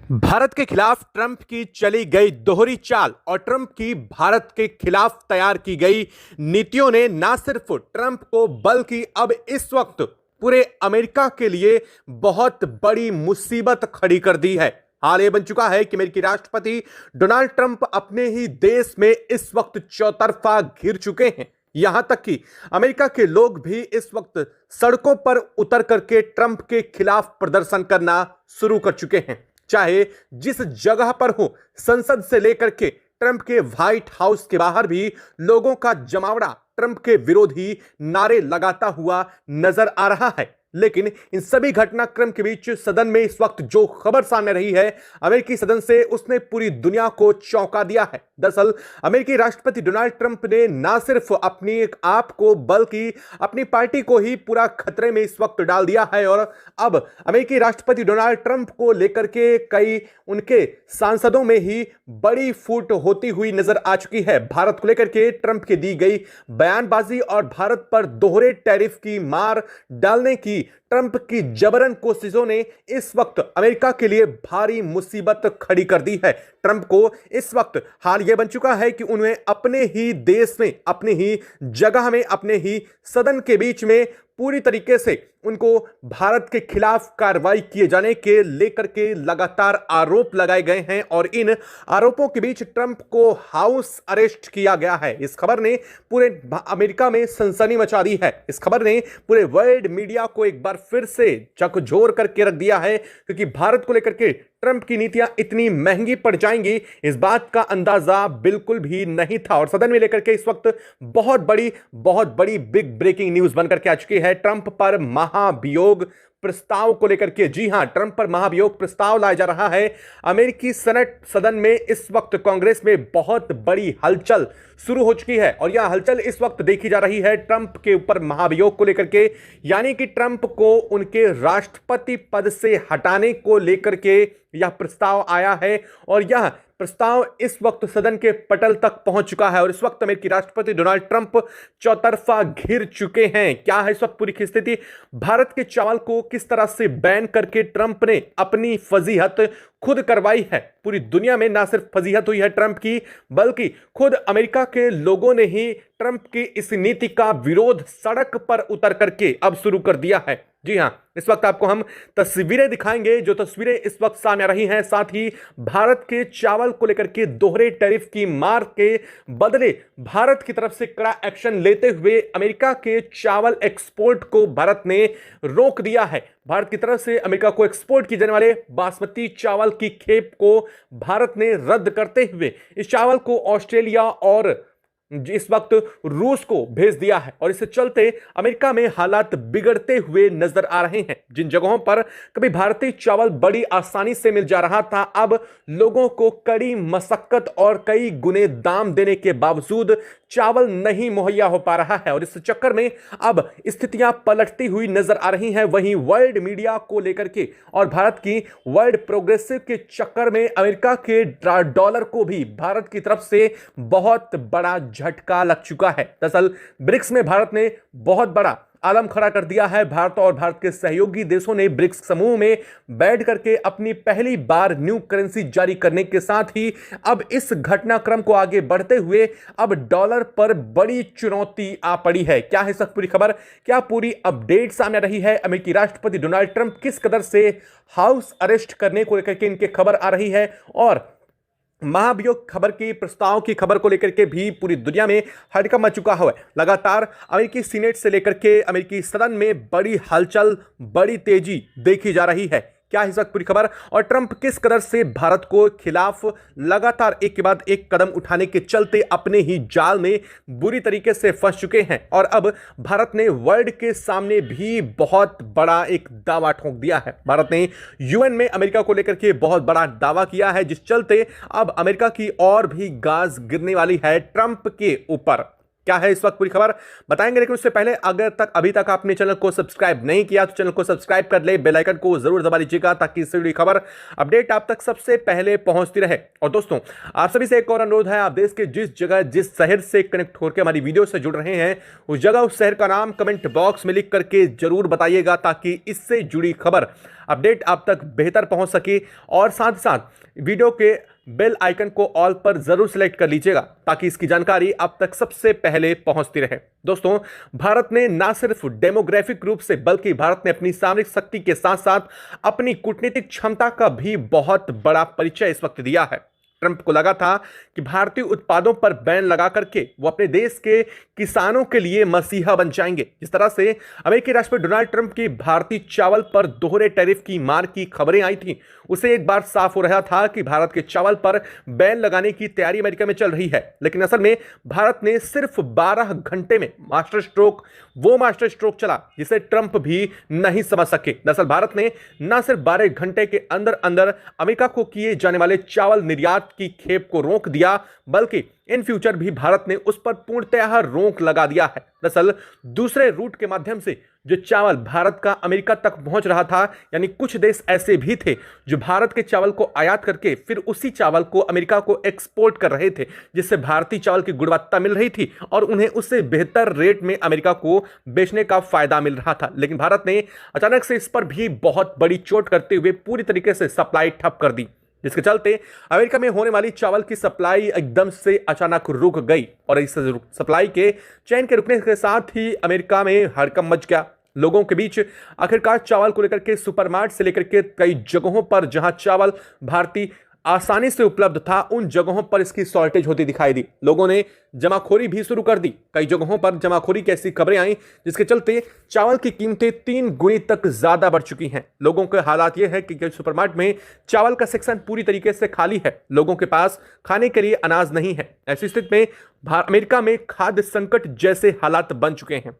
भारत के खिलाफ ट्रंप की चली गई दोहरी चाल और ट्रंप की भारत के खिलाफ तैयार की गई नीतियों ने न सिर्फ ट्रंप को बल्कि अब इस वक्त पूरे अमेरिका के लिए बहुत बड़ी मुसीबत खड़ी कर दी है। हाल ये बन चुका है कि अमेरिकी राष्ट्रपति डोनाल्ड ट्रंप अपने ही देश में इस वक्त चौतरफा घिर चुके हैं। यहां तक कि अमेरिका के लोग भी इस वक्त सड़कों पर उतर करके ट्रंप के खिलाफ प्रदर्शन करना शुरू कर चुके हैं। चाहे जिस जगह पर हो, संसद से लेकर के ट्रंप के व्हाइट हाउस के बाहर भी लोगों का जमावड़ा ट्रंप के विरोधी नारे लगाता हुआ नजर आ रहा है। लेकिन इन सभी घटनाक्रम के बीच सदन में इस वक्त जो खबर सामने रही है अमेरिकी सदन से, उसने पूरी दुनिया को चौंका दिया है। दरअसल अमेरिकी राष्ट्रपति डोनाल्ड ट्रंप ने न सिर्फ अपनी आप को बल्कि अपनी पार्टी को ही पूरा खतरे में इस वक्त डाल दिया है और अब अमेरिकी राष्ट्रपति डोनाल्ड ट्रंप को लेकर के कई उनके सांसदों में ही बड़ी फूट होती हुई नजर आ चुकी है। भारत को लेकर के ट्रंप की दी गई बयानबाजी और भारत पर दोहरे टैरिफ की मार डालने की ट्रंप की जबरन कोशिशों ने इस वक्त अमेरिका के लिए भारी मुसीबत खड़ी कर दी है। ट्रंप को इस वक्त हाल यह बन चुका है कि उन्हें अपने ही देश में, अपनी ही जगह में, अपने ही सदन के बीच में पूरी तरीके से उनको भारत के खिलाफ कार्रवाई किए जाने के लेकर के लगातार आरोप लगाए गए हैं और इन आरोपों के बीच ट्रंप को हाउस अरेस्ट किया गया है। इस खबर ने पूरे अमेरिका में सनसनी मचा दी है। इस खबर ने पूरे वर्ल्ड मीडिया को एक बार फिर से झकझोर करके रख दिया है, क्योंकि भारत को लेकर के ट्रंप की नीतियां इतनी महंगी पड़ जाएंगी इस बात का अंदाजा बिल्कुल भी नहीं था। और सदन में लेकर के इस वक्त बहुत बड़ी बिग ब्रेकिंग न्यूज बनकर के आ चुकी है ट्रंप पर महाभियोग प्रस्ताव को लेकर के। जी हां, ट्रंप पर महाभियोग प्रस्ताव लाया जा रहा है। अमेरिकी सेनेट सदन में इस वक्त कांग्रेस में बहुत बड़ी हलचल शुरू हो चुकी है और यह हलचल इस वक्त देखी जा रही है ट्रंप के ऊपर महाभियोग को लेकर के, यानी कि ट्रंप को उनके राष्ट्रपति पद से हटाने को लेकर के यह प्रस्ताव आया है और यह प्रस्ताव इस वक्त सदन के पटल तक पहुंच चुका है और इस वक्त अमेरिकी राष्ट्रपति डोनाल्ड ट्रंप चौतरफा घिर चुके हैं। क्या है इस वक्त पूरी स्थिति? भारत के चावल को किस तरह से बैन करके ट्रंप ने अपनी फजीहत खुद करवाई है। पूरी दुनिया में ना सिर्फ फजीहत हुई है ट्रंप की, बल्कि खुद अमेरिका के लोगों ने ही ट्रंप की इस नीति का विरोध सड़क पर उतर करके अब शुरू कर दिया है। जी हां, इस वक्त आपको हम तस्वीरें दिखाएंगे, जो तस्वीरें इस वक्त सामने आ रही हैं। साथ ही भारत के चावल को लेकर के दोहरे टैरिफ की मार के बदले भारत की तरफ से कड़ा एक्शन लेते हुए अमेरिका के चावल एक्सपोर्ट को भारत ने रोक दिया है। भारत की तरफ से अमेरिका को एक्सपोर्ट किए जाने वाले बासमती चावल की खेप को भारत ने रद्द करते हुए इस चावल को ऑस्ट्रेलिया और इस वक्त रूस को भेज दिया है और इससे चलते अमेरिका में हालात बिगड़ते हुए नजर आ रहे हैं। जिन जगहों पर कभी भारतीय चावल बड़ी आसानी से मिल जा रहा था, अब लोगों को कड़ी मशक्कत और कई गुने दाम देने के बावजूद चावल नहीं मुहैया हो पा रहा है और इस चक्कर में अब स्थितियां पलटती हुई नजर आ रही हैं। वहीं वर्ल्ड मीडिया को लेकर के और भारत की वर्ल्ड प्रोग्रेसिव के चक्कर में अमेरिका के डॉलर को भी भारत की तरफ से बहुत बड़ा झटका लग चुका है। दरअसल ब्रिक्स में भारत ने बहुत बड़ा आलम खड़ा कर दिया है। भारत और भारत के सहयोगी देशों ने ब्रिक्स समूह में बैठ करके अपनी पहली बार न्यू करेंसी जारी करने के साथ ही अब इस घटनाक्रम को आगे बढ़ते हुए अब डॉलर पर बड़ी चुनौती आ पड़ी है। क्या है सब पूरी खबर, क्या पूरी अपडेट सामने रही है? अमेरिकी राष्ट्रपति डोनाल्ड ट्रंप किस कदर से हाउस अरेस्ट करने को लेकर के इनके खबर आ रही है और महाभियोग खबर की प्रस्ताव की खबर को लेकर के भी पूरी दुनिया में हड़कंप मच चुका है। लगातार अमेरिकी सीनेट से लेकर के अमेरिकी सदन में बड़ी हलचल, बड़ी तेजी देखी जा रही है। क्या है इस वक्त पूरी खबर और ट्रंप किस कदर से भारत को खिलाफ लगातार एक के बाद एक कदम उठाने के चलते अपने ही जाल में बुरी तरीके से फंस चुके हैं और अब भारत ने वर्ल्ड के सामने भी बहुत बड़ा एक दावा ठोक दिया है। भारत ने यूएन में अमेरिका को लेकर के बहुत बड़ा दावा किया है, जिस चलते अब अमेरिका की और भी गाज गिरने वाली है ट्रंप के ऊपर। क्या है इस वक्त पूरी खबर बताएंगे, लेकिन उससे पहले अभी तक आपने चैनल को सब्सक्राइब नहीं किया तो चैनल को सब्सक्राइब कर ले, बेल आइकन को जरूर दबा लीजिएगा ताकि इससे जुड़ी खबर अपडेट आप तक सबसे पहले पहुंचती रहे। और दोस्तों, आप सभी से एक और अनुरोध है, आप देश के जिस जगह जिस शहर से कनेक्ट होकर हमारी वीडियो से जुड़ रहे हैं उस जगह उस शहर का नाम कमेंट बॉक्स में लिख करके जरूर बताइएगा ताकि इससे जुड़ी खबर अपडेट आप तक बेहतर पहुंच सके। और साथ ही साथ वीडियो के बेल आइकन को ऑल पर जरूर सिलेक्ट कर लीजिएगा ताकि इसकी जानकारी आप तक सबसे पहले पहुंचती रहे। दोस्तों, भारत ने ना सिर्फ डेमोग्राफिक रूप से बल्कि भारत ने अपनी सामरिक शक्ति के साथ साथ अपनी कूटनीतिक क्षमता का भी बहुत बड़ा परिचय इस वक्त दिया है। ट्रंप को लगा था कि भारतीय उत्पादों पर बैन लगा करके वो अपने देश के किसानों के लिए मसीहा बन जाएंगे। जिस तरह से अमेरिकी राष्ट्रपति डोनाल्ड ट्रंप की भारतीय चावल पर दोहरे टैरिफ की मार की खबरें आई थी, उसे एक बार साफ हो रहा था कि भारत के चावल पर बैन लगाने की तैयारी अमेरिका में चल रही है। लेकिन असल में भारत ने सिर्फ 12 घंटे में मास्टर स्ट्रोक चला जिसे ट्रंप भी नहीं समझ सके। दरअसल भारत ने न सिर्फ 12 घंटे के अंदर अंदर अमेरिका को किए जाने वाले चावल निर्यात की खेप को रोक दिया, बल्कि इन फ्यूचर भी भारत ने उस पर पूर्णतः रोक लगा दिया है। दरअसल दूसरे रूट के माध्यम से जो चावल भारत का अमेरिका तक पहुंच रहा था, यानी कुछ देश ऐसे भी थे जो भारत के चावल को आयात करके फिर उसी चावल को अमेरिका को एक्सपोर्ट कर रहे थे, जिससे भारतीय चावल की गुणवत्ता मिल रही थी और उन्हें उससे बेहतर रेट में अमेरिका को बेचने का फायदा मिल रहा था। लेकिन भारत ने अचानक से इस पर भी बहुत बड़ी चोट करते हुए पूरी तरीके से सप्लाई ठप कर दी, जिसके चलते अमेरिका में होने वाली चावल की सप्लाई एकदम से अचानक रुक गई। और इस सप्लाई के चेन के रुकने के साथ ही अमेरिका में हड़कंप मच गया। लोगों के बीच आखिरकार चावल को लेकर के सुपरमार्ट से लेकर के कई जगहों पर जहां चावल भारतीय आसानी से उपलब्ध था, उन जगहों पर इसकी शॉर्टेज होती दिखाई दी। लोगों ने जमाखोरी भी शुरू कर दी। कई जगहों पर जमाखोरी की ऐसी खबरें आई जिसके चलते चावल की कीमतें 3 गुनी तक ज्यादा बढ़ चुकी हैं। लोगों के हालात यह है कि सुपरमार्ट में चावल का सेक्शन पूरी तरीके से खाली है, लोगों के पास खाने के लिए अनाज नहीं है। ऐसी स्थिति में अमेरिका में खाद्य संकट जैसे हालात बन चुके हैं।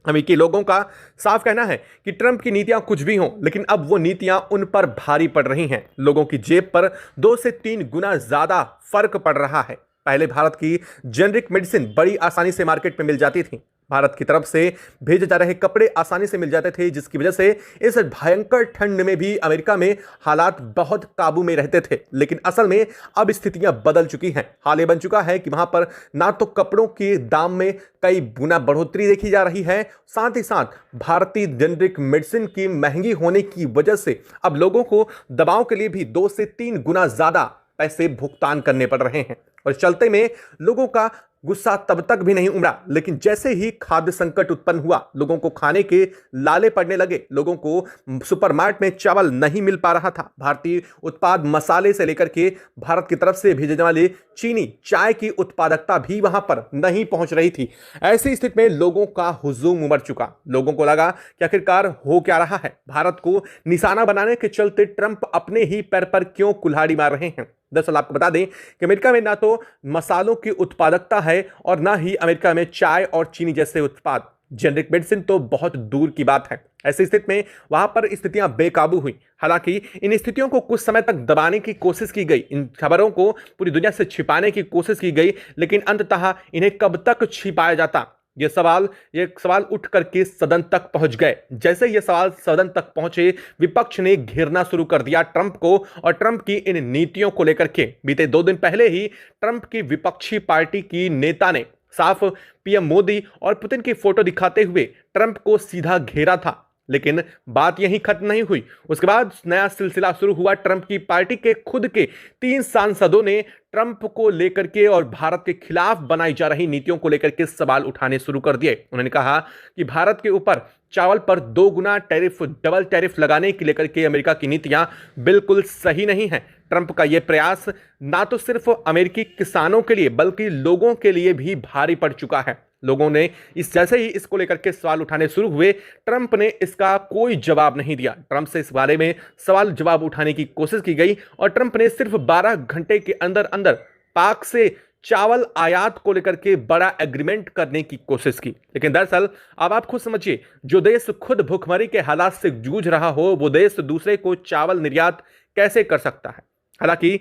अमेरिकी लोगों का साफ कहना है कि ट्रंप की नीतियां कुछ भी हों, लेकिन अब वो नीतियां उन पर भारी पड़ रही हैं। लोगों की जेब पर 2 से 3 गुना ज्यादा फर्क पड़ रहा है। पहले भारत की जेनरिक मेडिसिन बड़ी आसानी से मार्केट में मिल जाती थी, भारत की तरफ से भेजे जा रहे कपड़े आसानी से मिल जाते थे, जिसकी वजह से इस भयंकर ठंड में भी अमेरिका में हालात बहुत काबू में रहते थे। लेकिन असल में अब स्थितियां बदल चुकी हैं। हाल ये बन चुका है कि वहां पर ना तो कपड़ों के दाम में कई गुना बढ़ोतरी देखी जा रही है, साथ ही साथ भारतीय जेनरिक मेडिसिन की महंगी होने की वजह से अब लोगों को दवाओं के लिए भी 2 से 3 गुना ज्यादा पैसे भुगतान करने पड़ रहे हैं। और चलते में लोगों का गुस्सा तब तक भी नहीं उमड़ा, लेकिन जैसे ही खाद्य संकट उत्पन्न हुआ, लोगों को खाने के लाले पड़ने लगे, लोगों को सुपरमार्केट में चावल नहीं मिल पा रहा था, भारतीय उत्पाद मसाले से लेकर के भारत की तरफ से भेजे जाने वाले चीनी, चाय की उत्पादकता भी वहां पर नहीं पहुंच रही थी। ऐसी स्थिति में लोगों का हुजूम उमड़ चुका। लोगों को लगा कि आखिरकार हो क्या रहा है, भारत को निशाना बनाने के चलते ट्रंप अपने ही पैर पर क्यों कुल्हाड़ी मार रहे हैं। दरअसल आपको बता दें कि अमेरिका में ना तो मसालों की उत्पादकता है और ना ही अमेरिका में चाय और चीनी जैसे उत्पाद, जेनरिक मेडिसिन तो बहुत दूर की बात है। ऐसी स्थिति में वहां पर स्थितियां बेकाबू हुई। हालांकि इन स्थितियों को कुछ समय तक दबाने की कोशिश की गई, इन खबरों को पूरी दुनिया से छिपाने की कोशिश की गई, लेकिन अंततः इन्हें कब तक छिपाया जाता, ये सवाल उठ करके सदन तक पहुंच गए। जैसे ये सवाल सदन तक पहुंचे, विपक्ष ने घेरना शुरू कर दिया ट्रंप को और ट्रंप की इन नीतियों को लेकर के। बीते 2 दिन पहले ही ट्रंप की विपक्षी पार्टी की नेता ने साफ पीएम मोदी और पुतिन की फोटो दिखाते हुए ट्रंप को सीधा घेरा था। लेकिन बात यहीं खत्म नहीं हुई। उसके बाद नया सिलसिला शुरू हुआ। ट्रंप की पार्टी के खुद के 3 सांसदों ने ट्रंप को लेकर के और भारत के खिलाफ बनाई जा रही नीतियों को लेकर के सवाल उठाने शुरू कर दिए। उन्होंने कहा कि भारत के ऊपर चावल पर 2 गुना टैरिफ, डबल टैरिफ लगाने की लेकर के अमेरिका की नीतियां बिल्कुल सही नहीं है। ट्रंप का यह प्रयास ना तो सिर्फ अमेरिकी किसानों के लिए बल्कि लोगों के लिए भी भारी पड़ चुका है। लोगों ने जैसे ही इसको लेकर के सवाल उठाने शुरू हुए, ट्रंप ने इसका कोई जवाब नहीं दिया। ट्रंप से इस बारे में सवाल जवाब उठाने की कोशिश की गई और ट्रंप ने सिर्फ 12 घंटे के अंदर अंदर पाक से चावल आयात को लेकर के बड़ा एग्रीमेंट करने की कोशिश की। लेकिन दरअसल अब आप खुद समझिए, जो देश खुद भुखमरी के हालात से जूझ रहा हो, वो देश दूसरे को चावल निर्यात कैसे कर सकता है। हालांकि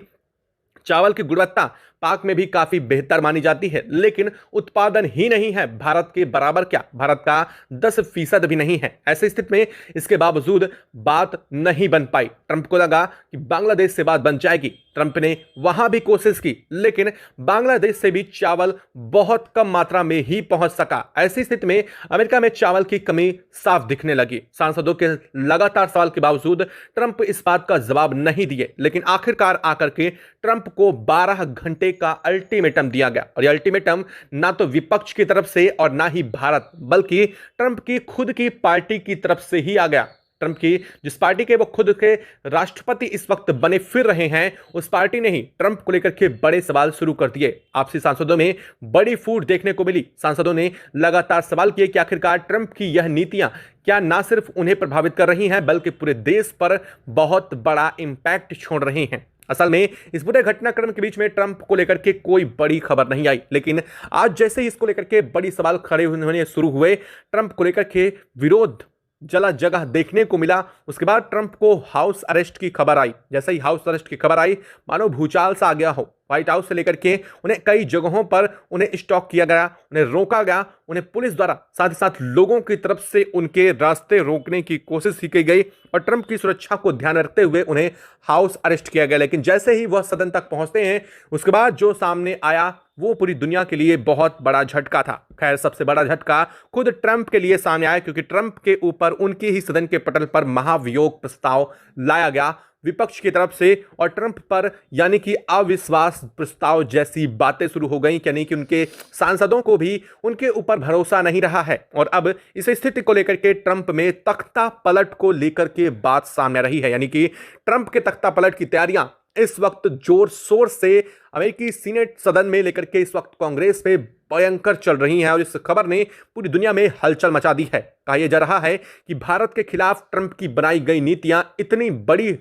चावल की गुणवत्ता पाक में भी काफी बेहतर मानी जाती है, लेकिन उत्पादन ही नहीं है भारत के बराबर, क्या भारत का 10% भी नहीं है। ऐसी स्थिति में इसके बावजूद बात नहीं बन पाई। ट्रंप को लगा कि बांग्लादेश से बात बन जाएगी। ट्रंप ने वहां भी कोशिश की, लेकिन बांग्लादेश से भी चावल बहुत कम मात्रा में ही पहुंच सका। ऐसी स्थिति में अमेरिका में चावल की कमी साफ दिखने लगी। सांसदों के लगातार सवाल के बावजूद ट्रंप इस बात का जवाब नहीं दिए, लेकिन आखिरकार आकर के ट्रंप को 12 घंटे का अल्टीमेटम दिया गया। और यह अल्टीमेटम ना तो विपक्ष की तरफ से और ना ही भारत, बल्कि ट्रंप की खुद की पार्टी की तरफ से ही आ गया। ट्रंप की जिस पार्टी के वो खुद के राष्ट्रपति इस वक्त बने फिर रहे हैं, उस पार्टी ने ही ट्रंप को लेकर के बड़े सवाल शुरू कर दिए। आपसी सांसदों में बड़ी फूट देखने को मिली। सांसदों ने लगातार सवाल किए कि आखिरकार ट्रंप की यह नीतियां क्या ना सिर्फ उन्हें प्रभावित कर रही हैं, बल्कि पूरे देश पर बहुत बड़ा इंपैक्ट छोड़ रही हैं। असल में इस पूरे घटनाक्रम के बीच में ट्रंप को लेकर के कोई बड़ी खबर नहीं आई, लेकिन आज जैसे ही इसको लेकर के बड़ी सवाल खड़े होने शुरू हुए, ट्रंप को लेकर के विरोध जला जगह देखने को मिला। उसके बाद ट्रंप को हाउस अरेस्ट की खबर आई। जैसे ही हाउस अरेस्ट की खबर आई, मानो भूचाल सा आ गया हो। व्हाइट हाउस से लेकर के उन्हें कई जगहों पर उन्हें स्टॉक किया गया, उन्हें रोका गया, उन्हें पुलिस द्वारा साथ ही साथ लोगों की तरफ से उनके रास्ते रोकने की कोशिश की गई और ट्रंप की सुरक्षा को ध्यान रखते हुए उन्हें हाउस अरेस्ट किया गया। लेकिन जैसे ही वह सदन तक पहुंचते हैं, उसके बाद जो सामने आया वो पूरी दुनिया के लिए बहुत बड़ा झटका था। खैर, सबसे बड़ा झटका खुद ट्रंप के लिए सामने आया, क्योंकि ट्रंप के ऊपर उनके ही सदन के पटल पर महाभियोग प्रस्ताव लाया गया विपक्ष की तरफ से, और ट्रंप पर यानी कि अविश्वास प्रस्ताव जैसी बातें शुरू हो गई। यानी कि उनके सांसदों को भी उनके ऊपर भरोसा नहीं रहा है। और अब इस स्थिति को लेकर के ट्रंप में तख्ता पलट को लेकर के बात सामने रही है। यानी कि ट्रंप के तख्ता पलट की तैयारियां इस वक्त जोर शोर से अमेरिकी सीनेट सदन में लेकर के इस वक्त कांग्रेस में भयंकर चल रही हैं। और इस खबर ने पूरी दुनिया में हलचल मचा दी है। कहा यह जा रहा है कि भारत के खिलाफ ट्रंप की बनाई गई नीतियां इतनी बड़ी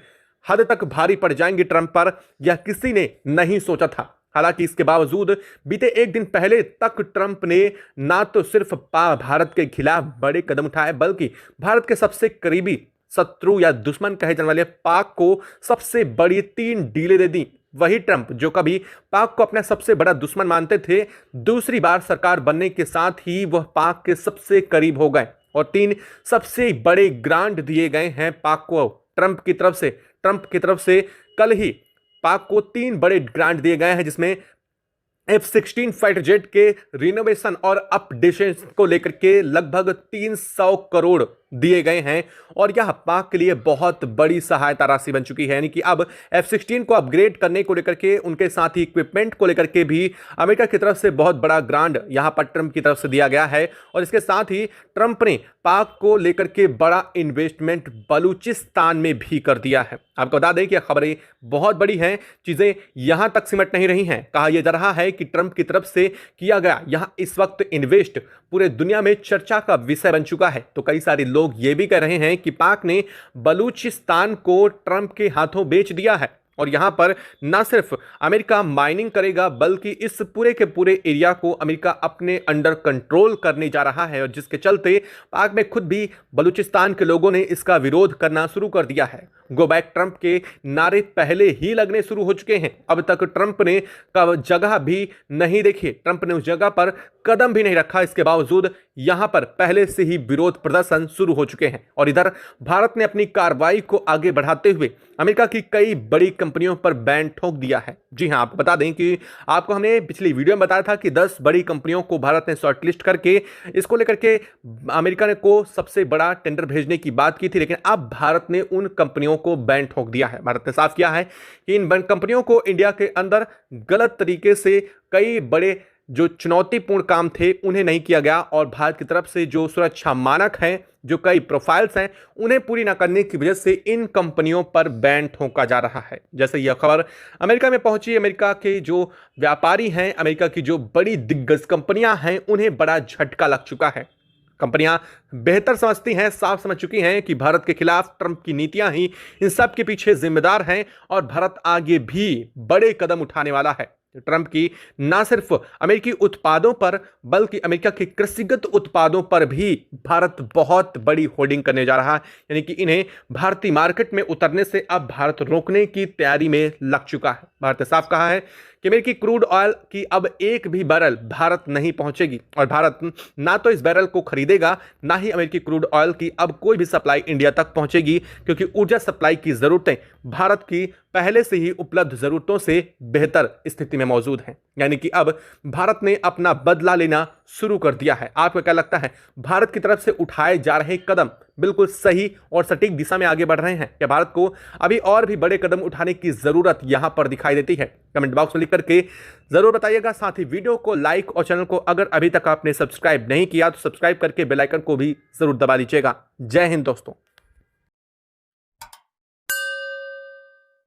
हद तक भारी पड़ जाएंगी ट्रंप पर, यह किसी ने नहीं सोचा था। हालांकि इसके बावजूद बीते एक दिन पहले तक ट्रंप ने ना तो सिर्फ भारत के खिलाफ बड़े कदम उठाए, बल्कि भारत के सबसे करीबी शत्रु या दुश्मन कहे जाने वाले पाक को सबसे बड़ी 3 डीलें दे दी। वही ट्रंप जो कभी पाक को अपना सबसे बड़ा दुश्मन मानते थे, दूसरी बार सरकार बनने के साथ ही वह पाक के सबसे करीब हो गए और 3 सबसे बड़े ग्रांट दिए गए हैं पाक को ट्रंप की तरफ से। ट्रंप की तरफ से कल ही पाक को 3 बड़े ग्रांट दिए गए हैं, जिसमें F-16 फाइटर जेट के रिनोवेशन और अपडेशन को लेकर के लगभग 300 करोड़ दिए गए हैं। और यह पाक के लिए बहुत बड़ी सहायता राशि बन चुकी है। यानी कि अब F-16 को अपग्रेड करने को लेकर के, उनके साथ ही इक्विपमेंट को लेकर के भी अमेरिका की तरफ से बहुत बड़ा ग्रांट यहां पर ट्रंप की तरफ से दिया गया है। और इसके साथ ही ट्रंप ने पाक को लेकर के बड़ा इन्वेस्टमेंट बलूचिस्तान में भी कर दिया है। आपको बता दें कि खबरें बहुत बड़ी हैं, चीजें यहां तक सिमट नहीं रही हैं। कहा यह जा रहा है कि ट्रंप की तरफ से किया गया यहां इस वक्त इन्वेस्ट पूरे दुनिया में चर्चा का विषय बन चुका है। तो कई सारे लोग ये भी कह रहे हैं कि पाक ने बलूचिस्तान को ट्रंप के हाथों बेच दिया है और यहां पर न सिर्फ अमेरिका माइनिंग करेगा, बल्कि इस पूरे के पूरे एरिया को अमेरिका अपने अंडर कंट्रोल करने जा रहा है। और जिसके चलते पाक में खुद भी बलूचिस्तान के लोगों ने इसका विरोध करना शुरू कर दिया है। गो बैक ट्रंप के नारे पहले ही लगने शुरू हो चुके हैं। अब तक ट्रंप ने जगह भी नहीं देखी, ट्रंप ने उस जगह पर कदम भी नहीं रखा। इसके बावजूद यहां पर पहले से ही विरोध प्रदर्शन शुरू हो चुके हैं। और इधर भारत ने अपनी कार्रवाई को आगे बढ़ाते हुए अमेरिका की कई बड़ी कंपनियों पर बैन ठोक दिया है। जी हां, आपको बता दें कि आपको हमने पिछली वीडियो में बताया था कि 10 बड़ी कंपनियों को भारत ने शॉर्टलिस्ट करके इसको लेकर के अमेरिका ने को सबसे बड़ा टेंडर भेजने की बात की थी, लेकिन अब भारत ने उन कंपनियों को बैन ठोक दिया है। भारत ने साफ किया है कि इन कंपनियों को इंडिया के अंदर गलत तरीके से कई बड़े जो चुनौतीपूर्ण काम थे उन्हें नहीं किया गया और भारत की तरफ से जो सुरक्षा मानक हैं, जो कई प्रोफाइल्स हैं, उन्हें पूरी न करने की वजह से इन कंपनियों पर बैन ठोका जा रहा है। जैसे यह खबर अमेरिका में पहुंची, अमेरिका के जो व्यापारी हैं, अमेरिका की जो बड़ी दिग्गज कंपनियां हैं, उन्हें बड़ा झटका लग चुका है। कंपनियां बेहतर समझती हैं, साफ समझ चुकी हैं कि भारत के खिलाफ ट्रंप की नीतियां ही इन सब के पीछे जिम्मेदार हैं और भारत आगे भी बड़े कदम उठाने वाला है। ट्रंप की न सिर्फ अमेरिकी उत्पादों पर, बल्कि अमेरिका के कृषिगत उत्पादों पर भी भारत बहुत बड़ी होर्डिंग करने जा रहा है। यानी कि इन्हें भारतीय मार्केट में उतरने से अब भारत रोकने की तैयारी में लग चुका है। भारत ने साफ कहा है कि अमेरिकी क्रूड ऑयल की अब एक भी बैरल भारत नहीं पहुंचेगी और भारत ना तो इस बैरल को खरीदेगा, ना ही अमेरिकी क्रूड ऑयल की अब कोई भी सप्लाई इंडिया तक पहुंचेगी, क्योंकि ऊर्जा सप्लाई की जरूरतें भारत की पहले से ही उपलब्ध जरूरतों से बेहतर स्थिति में मौजूद हैं। यानी कि अब भारत ने अपना बदला लेना शुरू कर दिया है। आपको क्या लगता है, भारत की तरफ से उठाए जा रहे कदम बिल्कुल सही और सटीक दिशा में आगे बढ़ रहे हैं या भारत को अभी और भी बड़े कदम उठाने की जरूरत यहां पर दिखाई देती है? कमेंट बॉक्स में लिख करके जरूर बताइएगा। साथ ही वीडियो को लाइक और चैनल को अगर अभी तक आपने सब्सक्राइब नहीं किया तो सब्सक्राइब करके बेल आइकन को भी जरूर दबा लीजिएगा। जय हिंद दोस्तों।